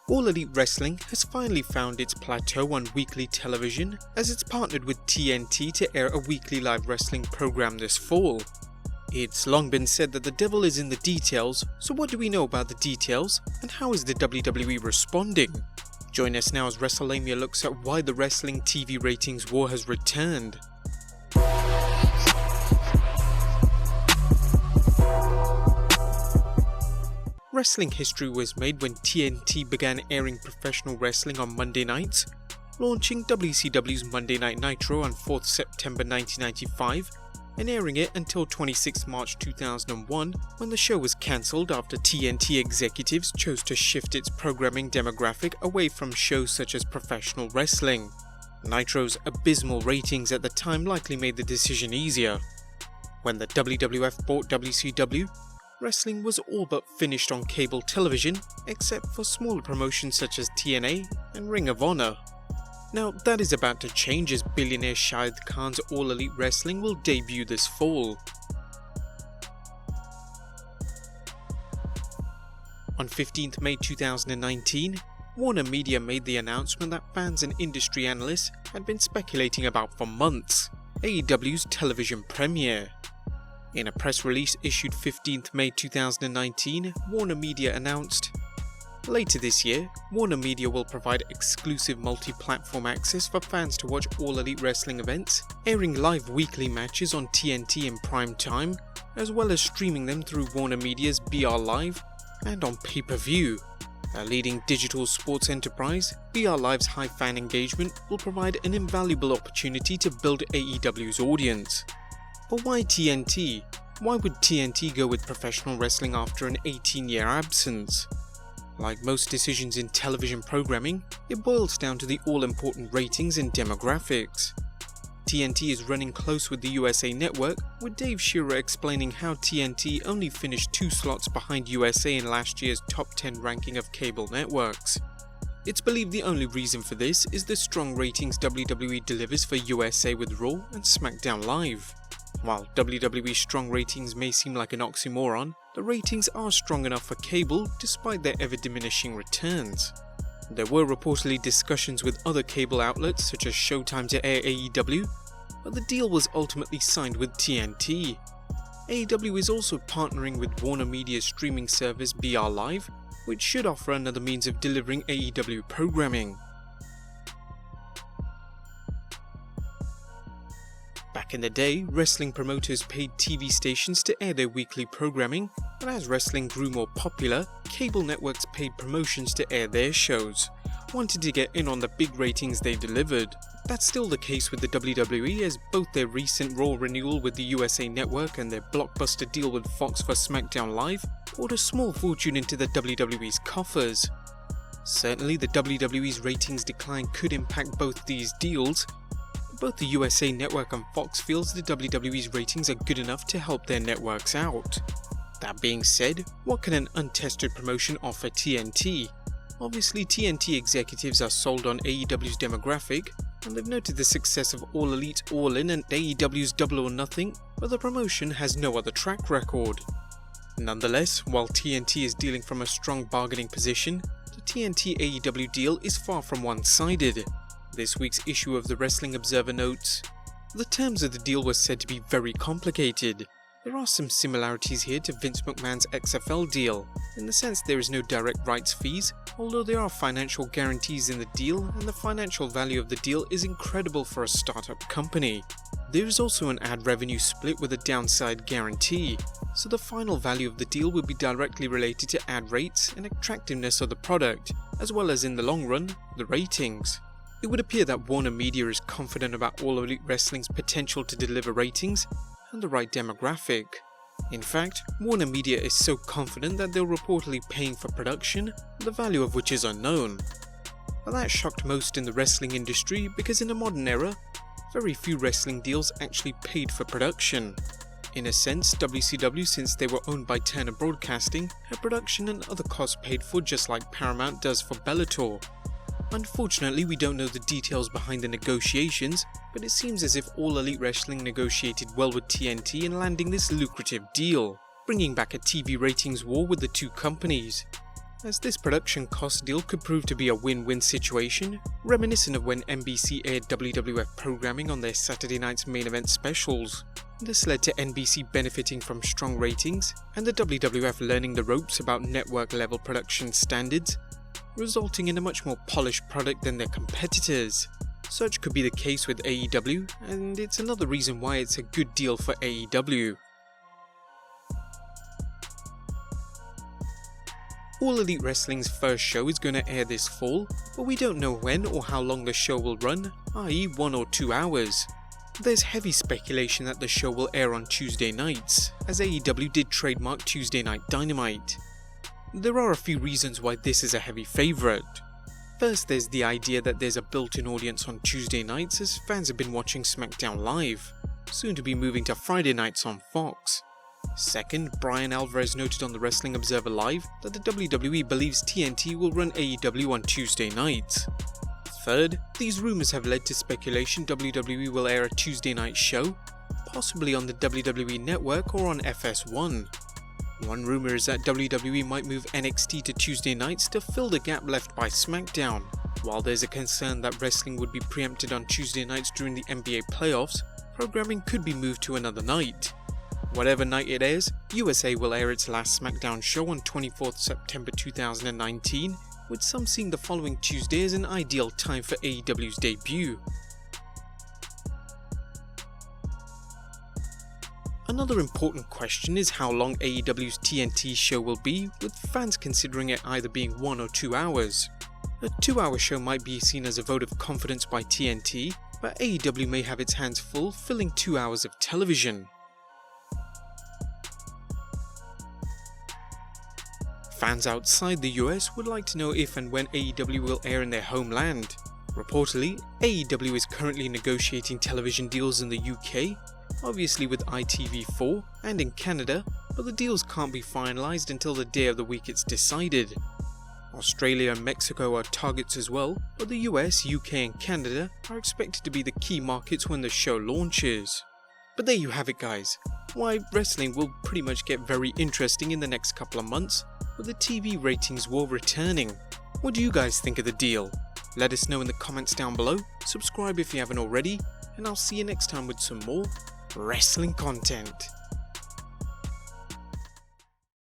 All Elite Wrestling has finally found its plateau on weekly television as it's partnered with TNT to air a weekly live wrestling program this fall. It's long been said that the devil is in the details, so what do we know about the details, and how is the WWE responding? Join us now as Wrestlelamia looks at why the wrestling TV ratings war has returned. Wrestling history was made when TNT began airing professional wrestling on Monday nights, launching WCW's Monday Night Nitro on 4th September 1995 and airing it until 26 March 2001 when the show was cancelled after TNT executives chose to shift its programming demographic away from shows such as professional wrestling. Nitro's abysmal ratings at the time likely made the decision easier. When the WWF bought WCW, wrestling was all but finished on cable television, except for smaller promotions such as TNA and Ring of Honor. Now that is about to change as billionaire Shahid Khan's All Elite Wrestling will debut this fall. On 15th May 2019, Warner Media made the announcement that fans and industry analysts had been speculating about for months: AEW's television premiere. In a press release issued 15th May 2019, Warner Media announced, "Later this year, Warner Media will provide exclusive multi-platform access for fans to watch All Elite Wrestling events, airing live weekly matches on TNT in prime time, as well as streaming them through Warner Media's BR Live and on pay-per-view. A leading digital sports enterprise, BR Live's high fan engagement will provide an invaluable opportunity to build AEW's audience." But why TNT? Why would TNT go with professional wrestling after an 18-year absence? Like most decisions in television programming, it boils down to the all-important ratings and demographics. TNT is running close with the USA Network, with Dave Shearer explaining how TNT only finished 2 slots behind USA in last year's top 10 ranking of cable networks. It's believed the only reason for this is the strong ratings WWE delivers for USA with Raw and SmackDown Live. While WWE's strong ratings may seem like an oxymoron, the ratings are strong enough for cable despite their ever-diminishing returns. There were reportedly discussions with other cable outlets such as Showtime to air AEW, but the deal was ultimately signed with TNT. AEW is also partnering with Warner Media's streaming service BR Live, which should offer another means of delivering AEW programming. Back in the day, wrestling promoters paid TV stations to air their weekly programming, and as wrestling grew more popular, cable networks paid promotions to air their shows, wanting to get in on the big ratings they delivered. That's still the case with the WWE, as both their recent Raw renewal with the USA Network and their blockbuster deal with Fox for SmackDown Live poured a small fortune into the WWE's coffers. Certainly, the WWE's ratings decline could impact both these deals. Both the USA Network and Fox feels the WWE's ratings are good enough to help their networks out. That being said, what can an untested promotion offer TNT? Obviously, TNT executives are sold on AEW's demographic, and they've noted the success of All Elite, All In and AEW's Double or Nothing, but the promotion has no other track record. Nonetheless, while TNT is dealing from a strong bargaining position, the TNT AEW deal is far from one-sided. This week's issue of the Wrestling Observer notes, "The terms of the deal were said to be very complicated. There are some similarities here to Vince McMahon's XFL deal, in the sense there is no direct rights fees, although there are financial guarantees in the deal, and the financial value of the deal is incredible for a startup company. There is also an ad revenue split with a downside guarantee, so the final value of the deal will be directly related to ad rates and attractiveness of the product, as well as in the long run, the ratings." It would appear that Warner Media is confident about All Elite Wrestling's potential to deliver ratings and the right demographic. In fact, Warner Media is so confident that they're reportedly paying for production, the value of which is unknown. But that shocked most in the wrestling industry because in the modern era, very few wrestling deals actually paid for production. In a sense, WCW, since they were owned by Turner Broadcasting, had production and other costs paid for just like Paramount does for Bellator. Unfortunately, we don't know the details behind the negotiations, but it seems as if All Elite Wrestling negotiated well with TNT in landing this lucrative deal, bringing back a TV ratings war with the two companies. as this production cost deal could prove to be a win-win situation, reminiscent of when NBC aired WWF programming on their Saturday night's main event specials. This led to NBC benefiting from strong ratings and the WWF learning the ropes about network-level production standards, resulting in a much more polished product than their competitors. Such could be the case with AEW, and it's another reason why it's a good deal for AEW. All Elite Wrestling's first show is going to air this fall, but we don't know when or how long the show will run, i.e. 1 or 2 hours. There's heavy speculation that the show will air on Tuesday nights, as AEW did trademark Tuesday Night Dynamite. There are a few reasons why this is a heavy favourite. First, there's the idea that there's a built-in audience on Tuesday nights as fans have been watching SmackDown Live, soon to be moving to Friday nights on Fox. Second, Brian Alvarez noted on the Wrestling Observer Live that the WWE believes TNT will run AEW on Tuesday nights. Third, these rumours have led to speculation WWE will air a Tuesday night show, possibly on the WWE Network or on FS1. One rumour is that WWE might move NXT to Tuesday nights to fill the gap left by SmackDown, while there's a concern that wrestling would be preempted on Tuesday nights during the NBA playoffs. Programming could be moved to another night. Whatever night it airs, USA will air its last SmackDown show on 24th September 2019, with some seeing the following Tuesday as an ideal time for AEW's debut. Another important question is how long AEW's TNT show will be, with fans considering it either being 1 or 2 hours. A 2-hour show might be seen as a vote of confidence by TNT, but AEW may have its hands full filling 2 hours of television. Fans outside the US would like to know if and when AEW will air in their homeland. Reportedly, AEW is currently negotiating television deals in the UK, obviously with ITV4, and in Canada, but the deals can't be finalised until the day of the week it's decided. Australia and Mexico are targets as well, but the US, UK and Canada are expected to be the key markets when the show launches. But there you have it guys, why wrestling will pretty much get very interesting in the next couple of months, with the TV ratings war returning. What do you guys think of the deal? Let us know in the comments down below, subscribe if you haven't already, and I'll see you next time with some more wrestling content.